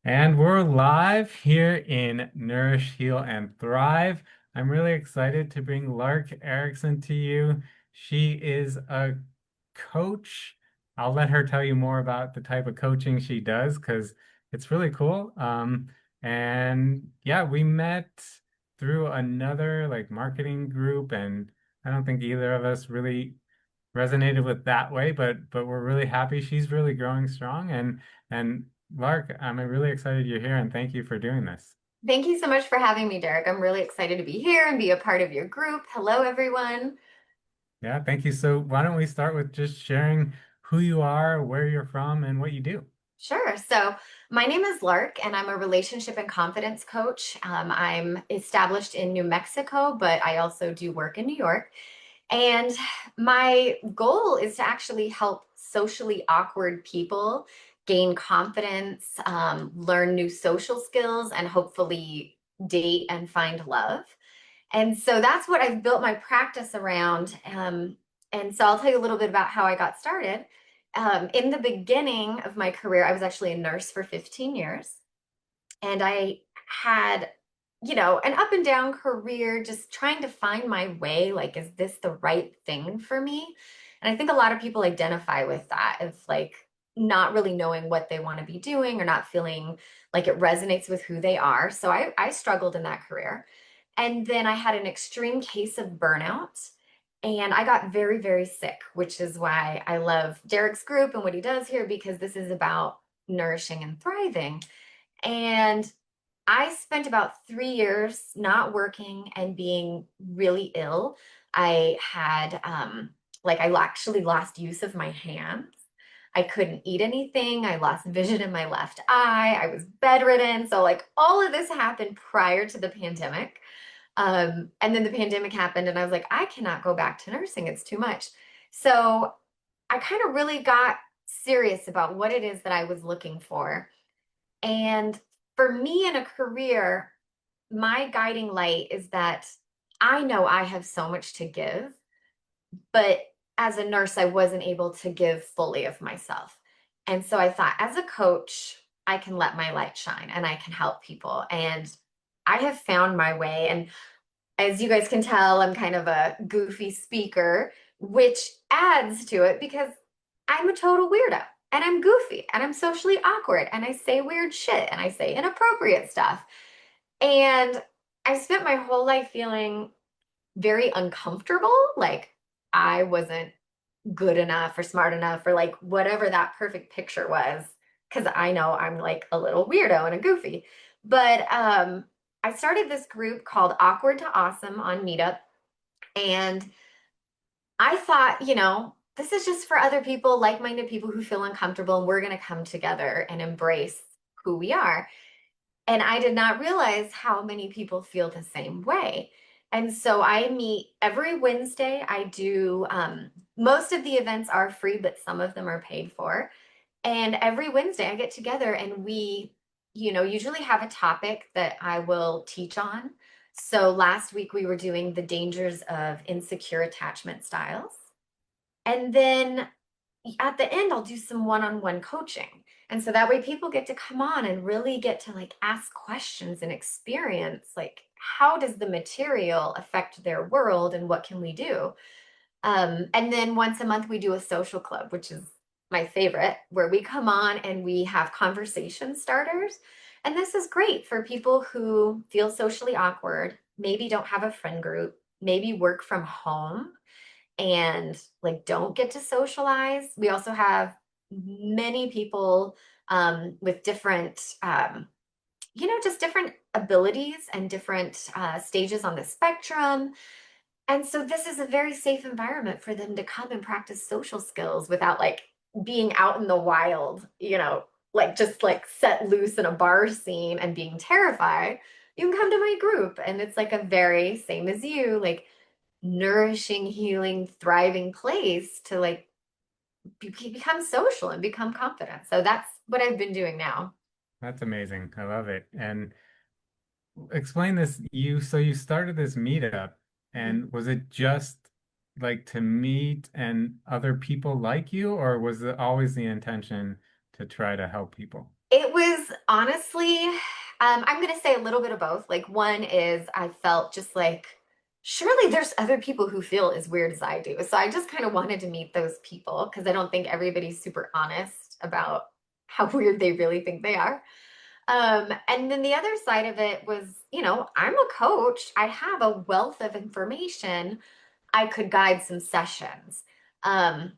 And we're live here in Nourish, Heal, and Thrive. I'm really excited to bring Lark Ericson to you. She is a coach. I'll let her tell you more about the type of coaching she does because it's really cool. And yeah, we met through another like marketing group, and I don't think either of us really resonated with that way, but we're really happy she's really growing strong and Lark, I'm really excited you're here and thank you for doing this. Thank you so much for having me, Derek. I'm really excited to be here and be a part of your group. Hello, everyone. Yeah, thank you. So why don't we start with just sharing who you are, where you're from, and what you do? Sure. So, my name is Lark, and I'm a relationship and confidence coach. I'm established in New Mexico, but I also do work in New York. And my goal is to actually help socially awkward people gain confidence, learn new social skills, and hopefully date and find love. And so that's what I've built my practice around. And so I'll tell you a little bit about how I got started. In the beginning of my career, I was actually a nurse for 15 years. And I had, an up and down career, just trying to find my way. Like, is this the right thing for me? And I think a lot of people identify with that of like not really knowing what they want to be doing or not feeling like it resonates with who they are. So I struggled in that career. And then I had an extreme case of burnout. And I got very, very sick, which is why I love Derek's group and what he does here, because this is about nourishing and thriving. And I spent about 3 years not working and being really ill. I had, I actually lost use of my hands. I couldn't eat anything. I lost vision in my left eye. I was bedridden. So, like, all of this happened prior to the pandemic. And then the pandemic happened, and I was like, I cannot go back to nursing. It's too much. So, I kind of really got serious about what it is that I was looking for. And for me in a career, my guiding light is that I know I have so much to give, but as a nurse, I wasn't able to give fully of myself. And so I thought, as a coach, I can let my light shine and I can help people. And I have found my way. And as you guys can tell, I'm kind of a goofy speaker, which adds to it because I'm a total weirdo and I'm goofy and I'm socially awkward and I say weird shit and I say inappropriate stuff. And I spent my whole life feeling very uncomfortable, like I wasn't good enough or smart enough or like whatever that perfect picture was, because I know I'm like a little weirdo and a goofy. But I started this group called Awkward to Awesome on Meetup. And I thought, this is just for other people, like minded people who feel uncomfortable, and we're going to come together and embrace who we are. And I did not realize how many people feel the same way. And so I meet every Wednesday. I do, most of the events are free, but some of them are paid for. And every Wednesday I get together and we, usually have a topic that I will teach on. So last week we were doing the dangers of insecure attachment styles. And then at the end, I'll do some one-on-one coaching. And so that way people get to come on and really get to like ask questions and experience like how does the material affect their world and what can we do? And then once a month we do a social club, which is my favorite, where we come on and we have conversation starters. And this is great for people who feel socially awkward, maybe don't have a friend group, maybe work from home and like don't get to socialize. We also have many people with different, just different abilities and different stages on the spectrum. And so this is a very safe environment for them to come and practice social skills without like being out in the wild, like just like set loose in a bar scene and being terrified. You can come to my group and it's like a very same as you, like nourishing, healing, thriving place to like become social and become confident. So that's what I've been doing now. That's amazing. I love it. And explain this, you started this meetup and was it just like to meet and other people like you, or was it always the intention to try to help people? It was honestly, I'm going to say a little bit of both. Like, one is I felt just like, surely there's other people who feel as weird as I do. So I just kind of wanted to meet those people because I don't think everybody's super honest about how weird they really think they are. And then the other side of it was, I'm a coach. I have a wealth of information. I could guide some sessions. Um,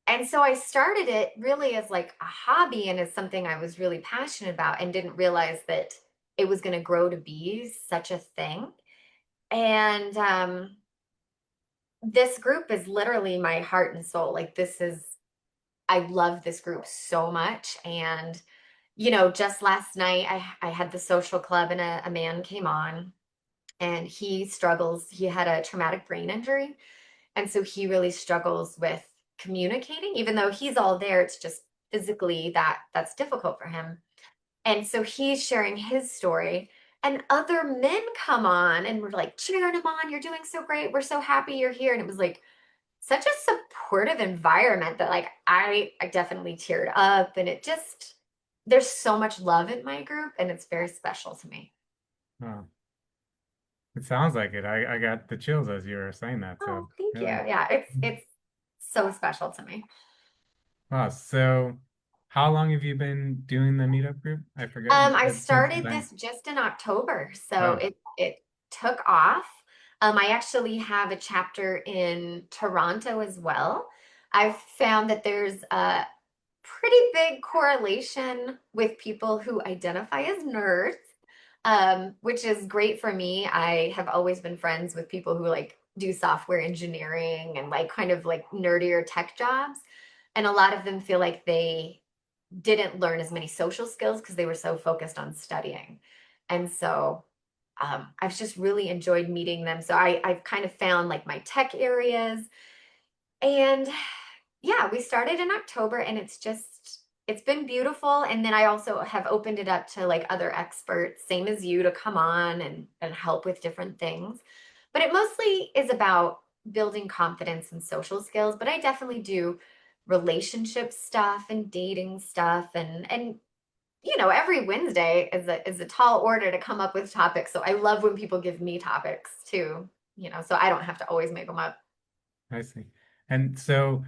and so I started it really as like a hobby and as something I was really passionate about and didn't realize that it was going to grow to be such a thing. And this group is literally my heart and soul. Like, I love this group so much. And, just last night I had the social club and a man came on and he struggles. He had a traumatic brain injury. And so he really struggles with communicating, even though he's all there. It's just physically that's difficult for him. And so he's sharing his story. And other men come on and we're like cheering him on. You're doing so great. We're so happy you're here. And it was like such a supportive environment that like I definitely teared up. And it just there's so much love in my group and it's very special to me. Oh, it sounds like it. I got the chills as you were saying that. Oh, So thank you. really, Yeah, it's so special to me. wow. So how long have you been doing the meetup group? I forget. You I said since started then. this just in October, so Oh, it took off. I actually have a chapter in Toronto as well. I've found that there's a pretty big correlation with people who identify as nerds, which is great for me. I have always been friends with people who like do software engineering and like kind of like nerdier tech jobs. And a lot of them feel like they didn't learn as many social skills because they were so focused on studying. And so I've just really enjoyed meeting them. So I've kind of found like my tech areas. And yeah, we started in October and it's been beautiful. And then I also have opened it up to like other experts, same as you, to come on and help with different things. But it mostly is about building confidence and social skills. But I definitely do relationship stuff and dating stuff and every Wednesday is a tall order to come up with topics. So I love when people give me topics too, so I don't have to always make them up. I see. And so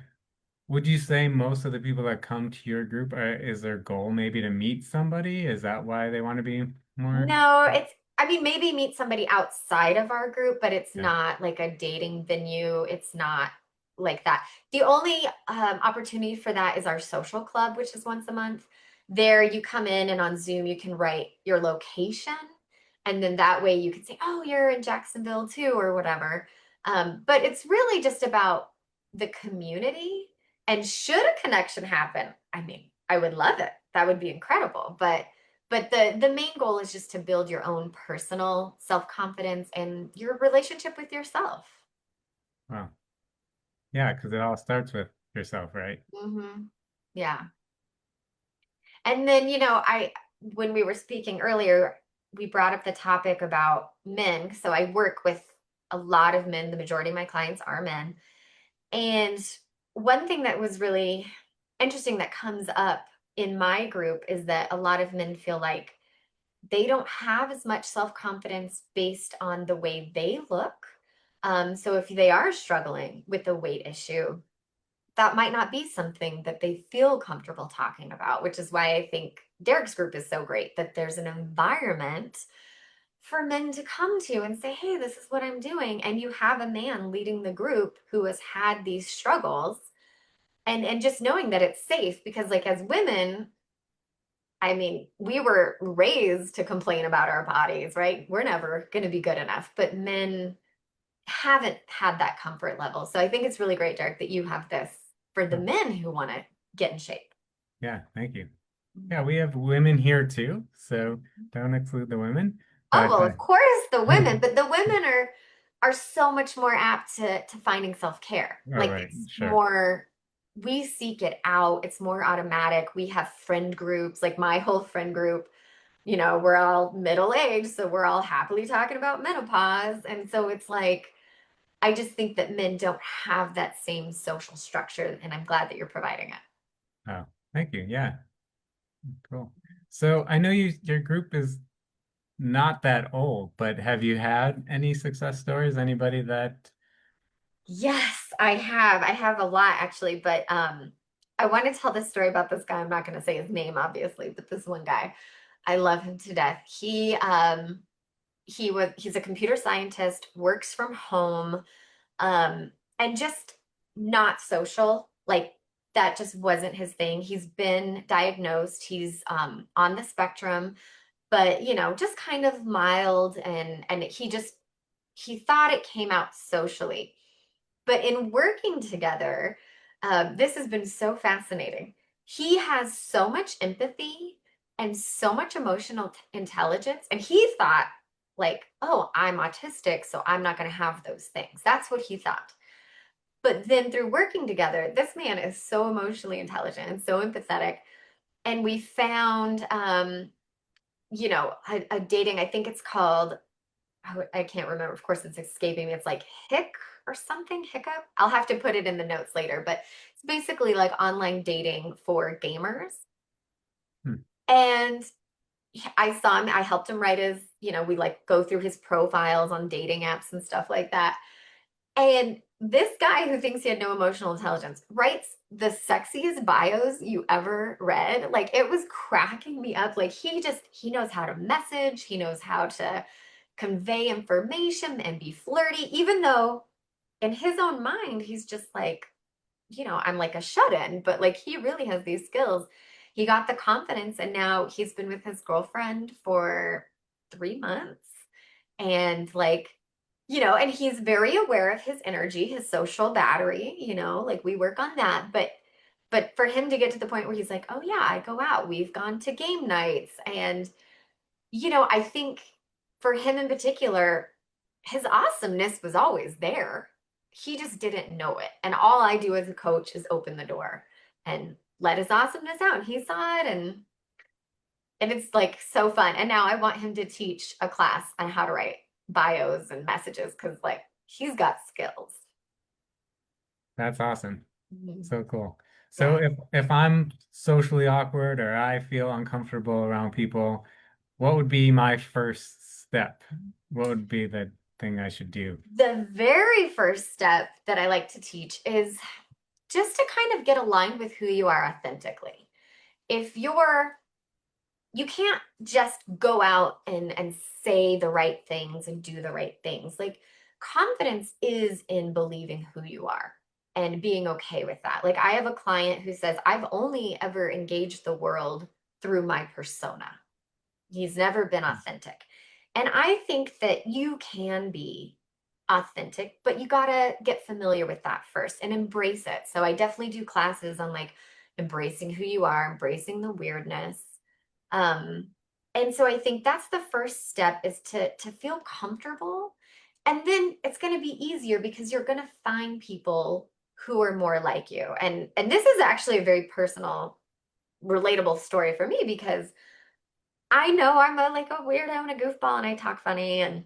would you say most of the people that come to your group is their goal maybe to meet somebody? Is that why they want to be more? No, I mean, maybe meet somebody outside of our group, but it's Yeah. not like a dating venue. It's not like that. The only opportunity for that is our social club, which is once a month. There, you come in and on Zoom, you can write your location. And then that way you can say, oh, you're in Jacksonville too, or whatever. But it's really just about the community. And should a connection happen, I mean, I would love it. That would be incredible. But the main goal is just to build your own personal self-confidence and your relationship with yourself. Wow. Yeah, because it all starts with yourself, right? Yeah. And then, I when we were speaking earlier, we brought up the topic about men. So I work with a lot of men. The majority of my clients are men. And one thing that was really interesting that comes up in my group is that a lot of men feel like they don't have as much self confidence based on the way they look. So if they are struggling with a weight issue, that might not be something that they feel comfortable talking about, which is why I think Derek's group is so great that there's an environment for men to come to and say, hey, this is what I'm doing. And you have a man leading the group who has had these struggles and just knowing that it's safe because like as women, I mean, we were raised to complain about our bodies, right? We're never going to be good enough, but men haven't had that comfort level. So I think it's really great, Derek, that you have this for the Oh, men who want to get in shape. yeah, thank you. Yeah, we have women here too, so don't exclude the women. Oh, But well, of course the women, but the women are so much more apt to finding self-care. all Like right, it's sure. more we seek it out. It's more automatic. We have friend groups, like my whole friend group, we're all middle-aged, so we're all happily talking about menopause. And so it's like I just think that men don't have that same social structure, and I'm glad that you're providing it. Oh, thank you. Yeah. Cool. So I know your group is not that old, but have you had any success stories? Anybody that Yes, I have. I have a lot actually, but I want to tell this story about this guy. I'm not going to say his name, obviously, but this one guy, I love him to death. He's a computer scientist, works from home, and just not social. Like that just wasn't his thing. He's been diagnosed. He's on the spectrum, but just kind of mild, and he thought it came out socially. But in working together, this has been so fascinating. He has so much empathy and so much emotional intelligence. And he thought, like, oh, I'm autistic, so I'm not going to have those things. That's what he thought. But then through working together, this man is so emotionally intelligent and so empathetic. And we found, a dating, I think it's called, I can't remember. Of course, it's escaping me. It's like Hick or something, Hiccup. I'll have to put it in the notes later, but it's basically like online dating for gamers. hmm, And I saw him, I helped him write his, we like go through his profiles on dating apps and stuff like that. And this guy who thinks he had no emotional intelligence writes the sexiest bios you ever read. Like it was cracking me up. Like he knows how to message, he knows how to convey information and be flirty, even though in his own mind, he's just like, I'm like a shut in, but like he really has these skills. He got the confidence, and now he's been with his girlfriend for 3 months. And like, and he's very aware of his energy, his social battery, like we work on that. But for him to get to the point where he's like, oh yeah, I go out, we've gone to game nights. And I think for him in particular, his awesomeness was always there. He just didn't know it. And all I do as a coach is open the door and let his awesomeness out. And he saw it, and it's like so fun. And now I want him to teach a class on how to write bios and messages because like he's got skills. that's awesome. Mhm. So cool. So Yeah. if I'm socially awkward or I feel uncomfortable around people, what would be my first step? What would be the thing I should do? The very first step that I like to teach is just to kind of get aligned with who you are authentically. If you can't just go out and say the right things and do the right things. Like confidence is in believing who you are and being okay with that. Like I have a client who says, I've only ever engaged the world through my persona. He's never been authentic. And I think that you can be authentic, but you got to get familiar with that first and embrace it. So I definitely do classes on like embracing who you are, embracing the weirdness. Um, and so I think that's the first step is to feel comfortable. And then it's going to be easier because you're going to find people who are more like you. And this is actually a very personal, relatable story for me because I know I'm like a weirdo and a goofball and I talk funny and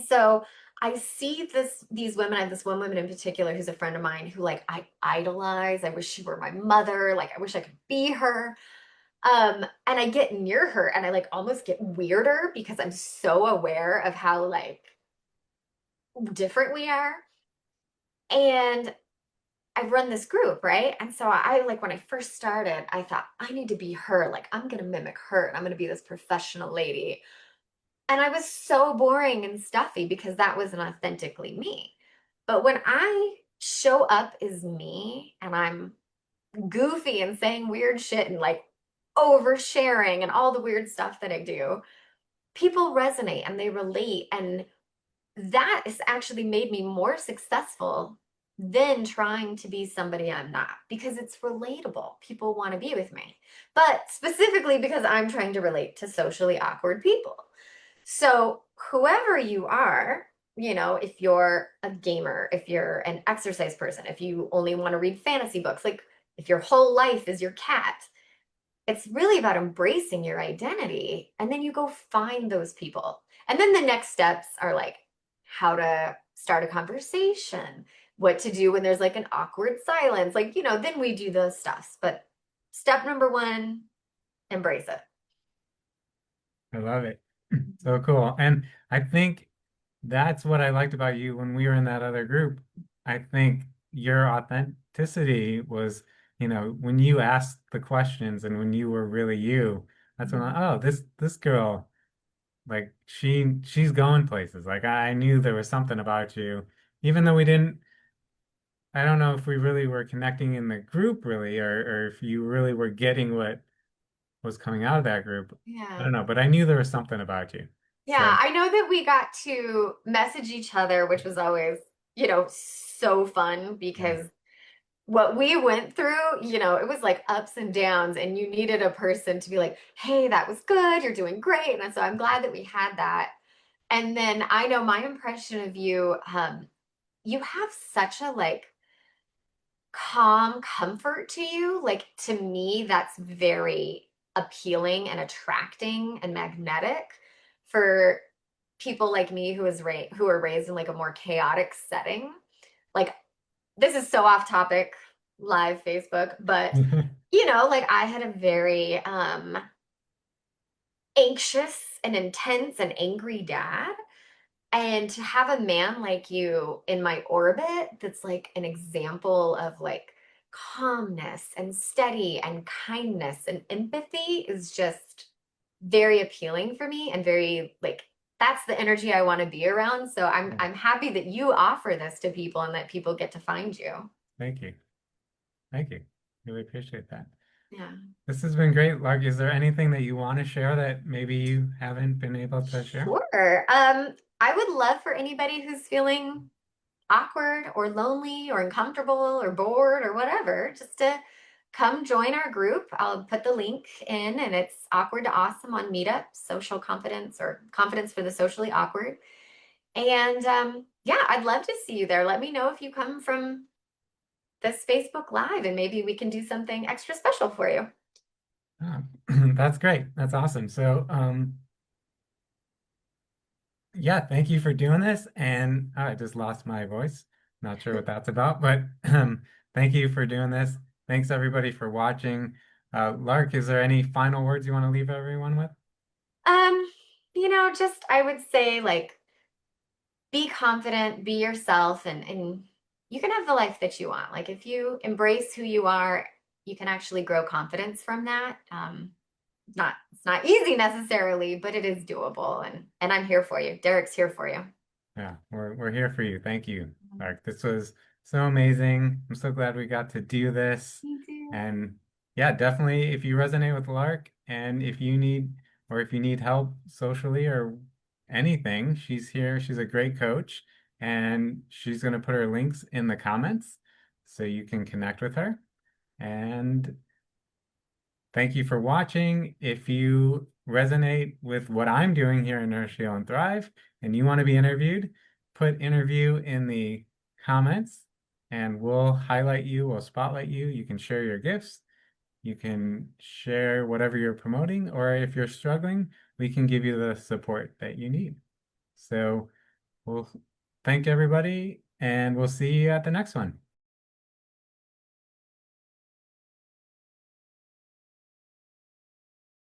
so I see these women. I have this one woman in particular who's a friend of mine who like I idolize. I wish she were my mother. Like I wish I could be her. And I get near her and I like almost get weirder because I'm so aware of how like different we are. And I run this group, right? And so I like when I first started, I thought I need to be her. Like I'm gonna mimic her and I'm gonna be this professional lady. And I was so boring and stuffy because that wasn't authentically me. But when I show up as me and I'm goofy and saying weird shit and like oversharing and all the weird stuff that I do, people resonate and they relate. And that has actually made me more successful than trying to be somebody I'm not because it's relatable. People want to be with me, but specifically because I'm trying to relate to socially awkward people. So, whoever you are, if you're a gamer, if you're an exercise person, if you only want to read fantasy books, like if your whole life is your cat, it's really about embracing your identity. And then you go find those people. And then the next steps are like how to start a conversation, what to do when there's like an awkward silence. Like, then we do those stuffs. But step number one, embrace it. I love it. So cool. And I think that's what I liked about you when we were in that other group. I think your authenticity was, when you asked the questions and when you were really you, that's when Mhm. oh, this girl, like she's going places. Like I knew there was something about you, even though we didn't, I don't know if we really were connecting in the group really, or if you really were getting what was coming out of that group. I Yeah. don't know, but I knew there was something about you. So Yeah, I know that we got to message each other, which was always, so fun yeah. because what we went through, it was like ups and downs, and you needed a person to be like, hey, that was good, you're doing great. And so I'm glad that we had that. And then I know my impression of you, you have such a like calm comfort to you. Like to me, that's very appealing and attracting and magnetic for people like me who are raised in like a more chaotic setting. Like this is so off topic, live Facebook, but like I had a very anxious and intense and angry dad. And to have a man like you in my orbit that's like an example of like calmness and steady and kindness and empathy is just very appealing for me and very like that's the energy I want to be around. So Yeah. I'm happy that you offer this to people and that people get to find you. Thank you. Thank you. Really appreciate that. Yeah. This has been great, Lark. Is there anything that you want to share that maybe you haven't been able to share? Sure. I would love for anybody who's feeling awkward or lonely or uncomfortable or bored or whatever, just to come join our group. I'll put the link in, and it's Awkward to Awesome on Meetup, social confidence or confidence for the socially awkward. And yeah, I'd love to see you there. Let me know if you come from this Facebook Live, and maybe we can do something extra special for you. Oh, that's great. That's awesome. So, yeah, thank you for doing this. And I just lost my voice. Not sure what that's about, but thank you for doing this. Thanks everybody for watching. Lark, is there any final words you want to leave everyone with? Um, just I would say like be confident, be yourself, and you can have the life that you want. Like if you embrace who you are, you can actually grow confidence from that. Not it's not easy necessarily, but it is doable, and I'm here for you. Derek's here for you. Yeah, we're here for you. Thank you, Lark. This was so amazing. I'm so glad we got to do this. Me too. And yeah, definitely if you resonate with Lark and if you need help socially or anything, she's here. She's a great coach and she's going to put her links in the comments so you can connect with her. And thank you for watching. If you resonate with what I'm doing here in Nourish, Heal, and Thrive, and you want to be interviewed, put interview in the comments and we'll highlight you, we'll spotlight you. You can share your gifts, you can share whatever you're promoting, or if you're struggling, we can give you the support that you need. So we'll thank everybody and we'll see you at the next one.